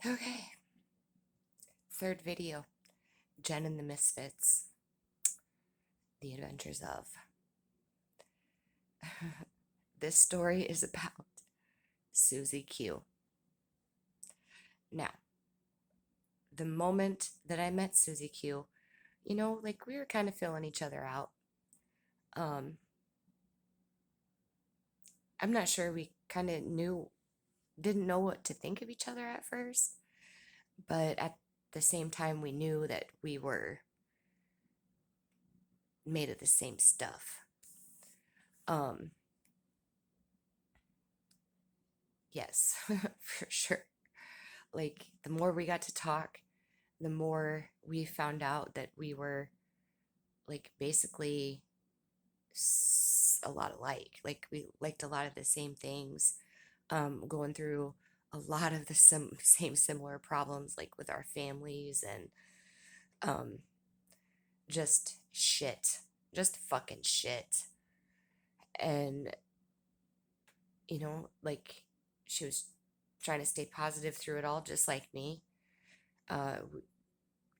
Okay, third video, Jen and the Misfits, The Adventures of. This story is about Suzie Q. Now, the moment that I met Suzie Q, like we were kind of filling each other out. Um, I'm not sure we kind of didn't know what to think of each other at first, but at the same time, we knew that we were made of the same stuff. Um, yes, for sure. Like, the more we got to talk, the more we found out that we were like basically a lot alike. Like, we liked a lot of the same things, going through a lot of the same similar problems, like with our families and um, just shit, just fucking shit. And, like she was trying to stay positive through it all, just like me. Uh,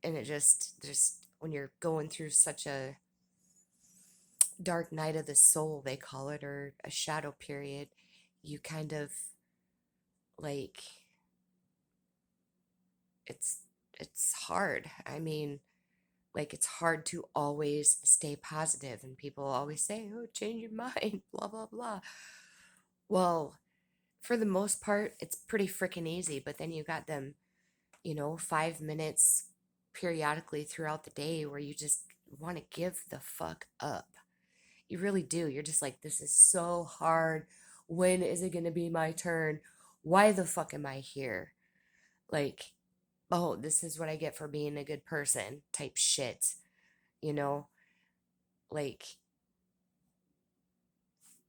and it just when you're going through such a dark night of the soul, they call it, or a shadow period, you kind of like it's it's hard. I mean, like, it's hard to always stay positive, and people always say, "Oh, change your mind," blah blah blah. Well, for the most part, it's pretty freaking easy, but then you got them, 5 minutes periodically throughout the day where you just want to give the fuck up. You really do. You're just like, this is so hard. When is it going to be my turn? Why the fuck am I here? Like, oh, this is what I get for being a good person type shit. You know, like,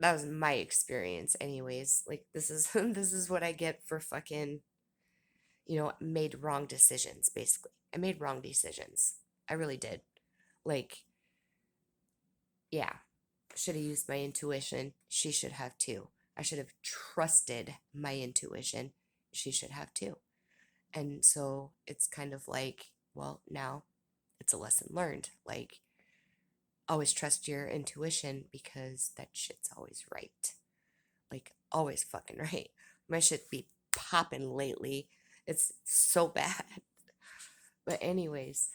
that was my experience anyways. Like, this is this is what I get for fucking, made wrong decisions basically. I made wrong decisions. I really did. Like, yeah, should have used my intuition. She should have too. I should have trusted my intuition. She should have too. And so it's kind of like, well, now it's a lesson learned. Like, always trust your intuition because that shit's always right. Like, always fucking right. My shit be popping lately. It's so bad. But anyways,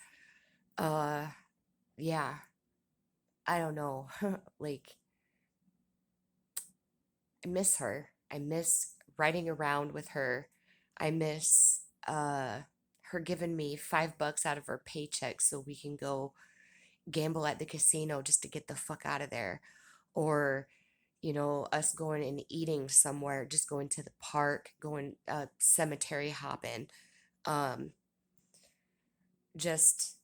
uh yeah, I don't know. Like, I miss her. I miss riding around with her. I miss her giving me $5 out of her paycheck so we can go gamble at the casino just to get the fuck out of there. Or, us going and eating somewhere, just going to the park, going cemetery hopping, um, just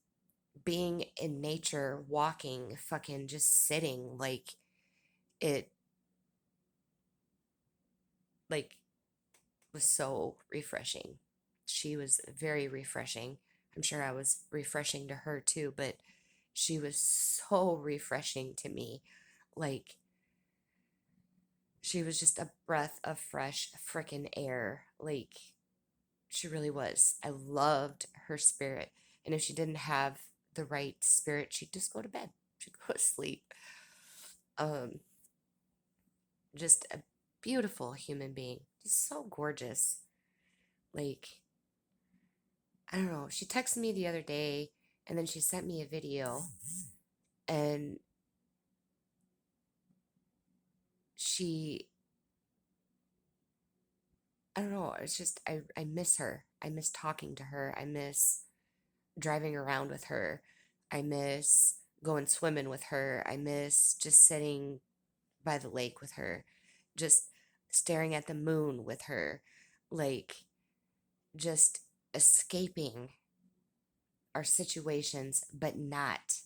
being in nature, walking, fucking just sitting, like it like was so refreshing. She was very refreshing. I'm sure I was refreshing to her too, but she was so refreshing to me. Like, she was just a breath of fresh freaking air. Like, she really was. I loved her spirit. And if she didn't have the right spirit, she'd just go to bed. She'd go to sleep. Um, just a beautiful human being. Just so gorgeous. Like, I don't know. She texted me the other day and then she sent me a video, and she, I don't know, it's just, I miss her. I miss talking to her. I miss driving around with her. I miss going swimming with her. I miss just sitting by the lake with her, just staring at the moon with her, like, just escaping our situations, but not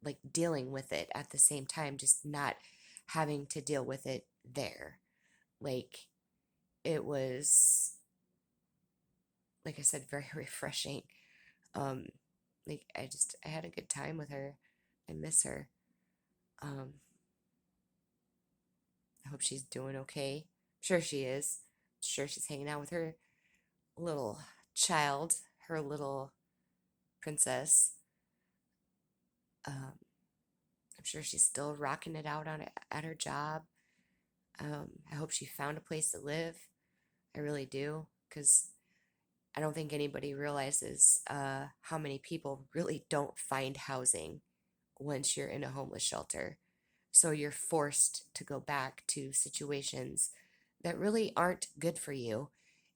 like dealing with it at the same time, just not having to deal with it there. Like, it was, like I said, very refreshing. Um, like, I had a good time with her. I miss her. Um, I hope she's doing okay. Sure she is. Sure she's hanging out with her little child, her little princess. I'm sure she's still rocking it out at her job. I hope she found a place to live. I really do, because I don't think anybody realizes how many people really don't find housing once you're in a homeless shelter. So you're forced to go back to situations that really aren't good for you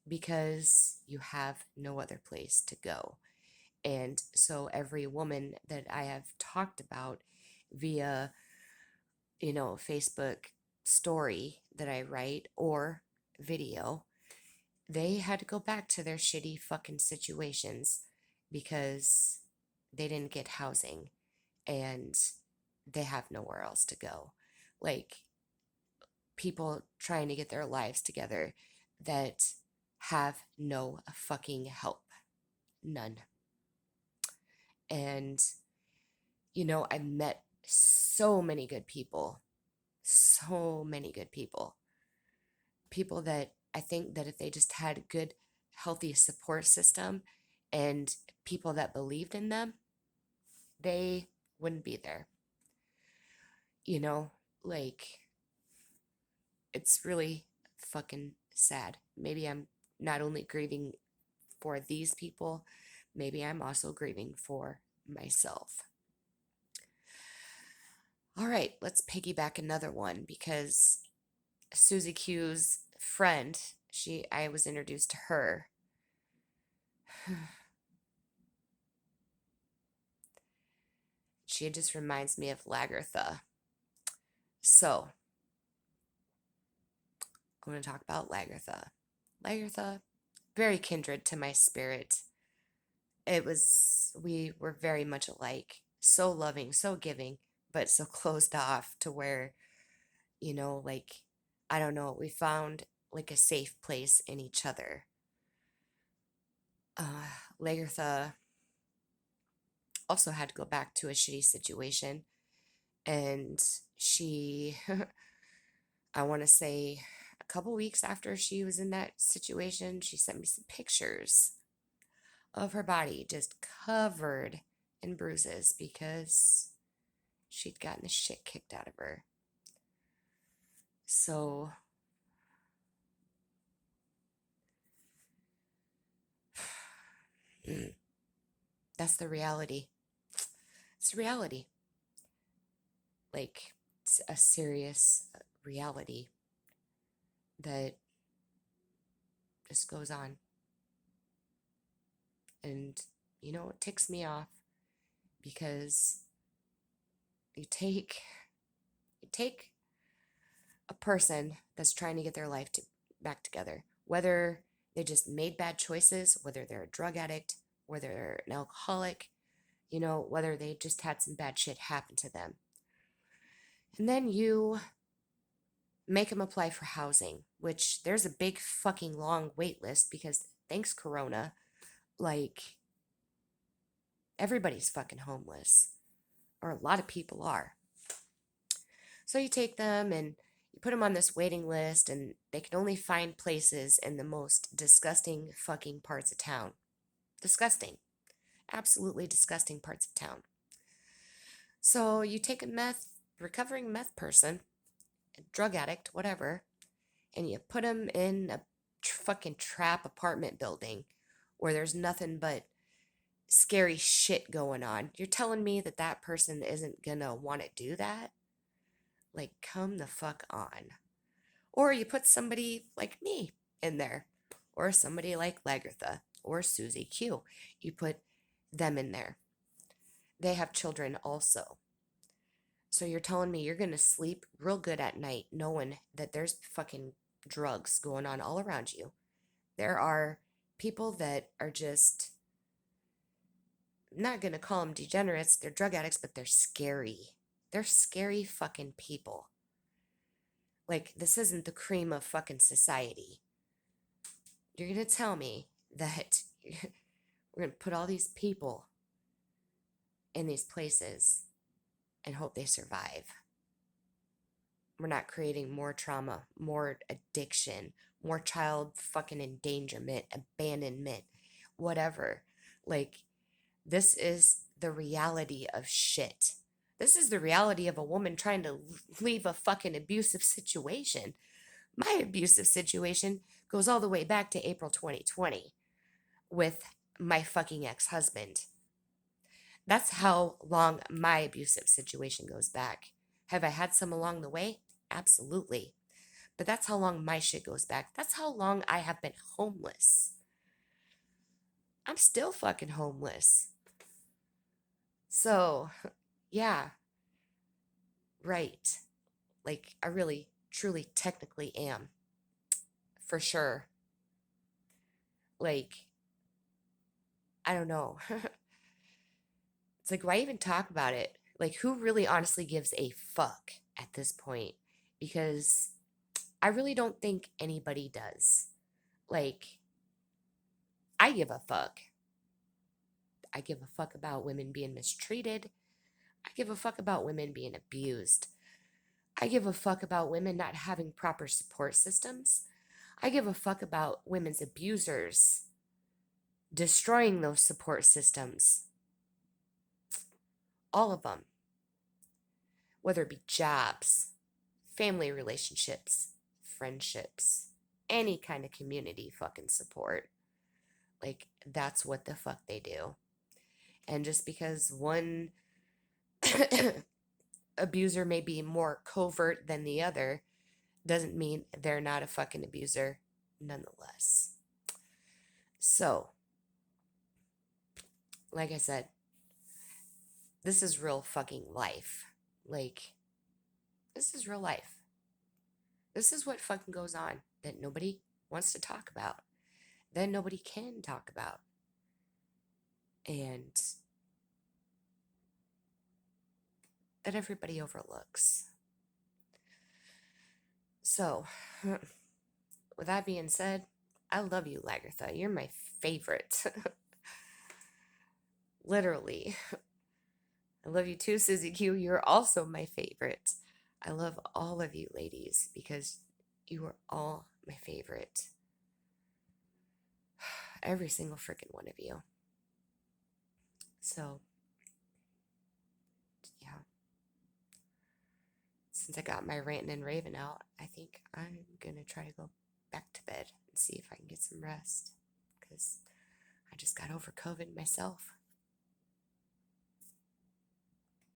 because you have no other place to go. And so every woman that I have talked about via, Facebook story that I write or video, they had to go back to their shitty fucking situations because they didn't get housing and they have nowhere else to go. Like people trying to get their lives together that have no fucking help. None. And, I met so many good people. So many good people. People that I think that if they just had a good, healthy support system and people that believed in them, they wouldn't be there. You know, like it's really fucking sad. Maybe I'm not only grieving for these people, maybe I'm also grieving for myself. All right, let's piggyback another one because Suzie Q's friend, I was introduced to her. She just reminds me of Lagertha. So, I'm going to talk about Lagertha. Lagertha, very kindred to my spirit. We were very much alike. So loving, so giving, but so closed off to where, like, I don't know, we found like a safe place in each other. Lagertha also had to go back to a shitty situation. And she, I want to say, a couple weeks after she was in that situation, she sent me some pictures of her body just covered in bruises because she'd gotten the shit kicked out of her. So, that's the reality. It's reality. Like, it's a serious reality that just goes on. And, it ticks me off because you take you take a person that's trying to get their back together, whether they just made bad choices, whether they're a drug addict, whether they're an alcoholic, whether they just had some bad shit happen to them. And then you make them apply for housing, which there's a big fucking long wait list because thanks Corona, like everybody's fucking homeless, or a lot of people are. So you take them and you put them on this waiting list, and they can only find places in the most disgusting fucking parts of town. Disgusting. Absolutely disgusting parts of town. So you take a recovering meth person, a drug addict, whatever, and you put them in a fucking trap apartment building where there's nothing but scary shit going on. You're telling me that that person isn't gonna want to do that? Like, come the fuck on. Or you put somebody like me in there, or somebody like Lagertha, or Suzie Q. You put them in there. They have children also. So you're telling me you're going to sleep real good at night knowing that there's fucking drugs going on all around you. There are people that are just, I'm not going to call them degenerates, they're drug addicts, but they're scary. They're scary fucking people. Like, this isn't the cream of fucking society. You're going to tell me that we're going to put all these people in these places and hope they survive. We're not creating more trauma, more addiction, more child fucking endangerment, abandonment. whatever. Like, this is the reality of shit. This is the reality of a woman trying to leave a fucking abusive situation. My abusive situation goes all the way back to April 2020 with my fucking ex husband. That's how long my abusive situation goes back. Have I had some along the way? Absolutely. But that's how long my shit goes back. That's how long I have been homeless. I'm still fucking homeless. So, yeah, right. Like, I really, truly, technically am. For sure. Like, I don't know. It's like, why even talk about it? Like, who really honestly gives a fuck at this point? Because I really don't think anybody does. Like, I give a fuck. I give a fuck about women being mistreated. I give a fuck about women being abused. I give a fuck about women not having proper support systems. I give a fuck about women's abusers destroying those support systems. All of them. Whether it be jobs, family relationships, friendships, any kind of community fucking support. Like, that's what the fuck they do. And just because one abuser may be more covert than the other doesn't mean they're not a fucking abuser nonetheless. So, like I said, this is real fucking life. Like, this is real life. This is what fucking goes on that nobody wants to talk about, that nobody can talk about. And that everybody overlooks. So, with that being said, I love you, Lagertha. You're my favorite. Literally. I love you too, Suzie Q. You're also my favorite. I love all of you ladies because you are all my favorite. Every single freaking one of you. So, yeah. Since I got my ranting and raving out, I think I'm gonna try to go back to bed and see if I can get some rest. Because I just got over COVID myself.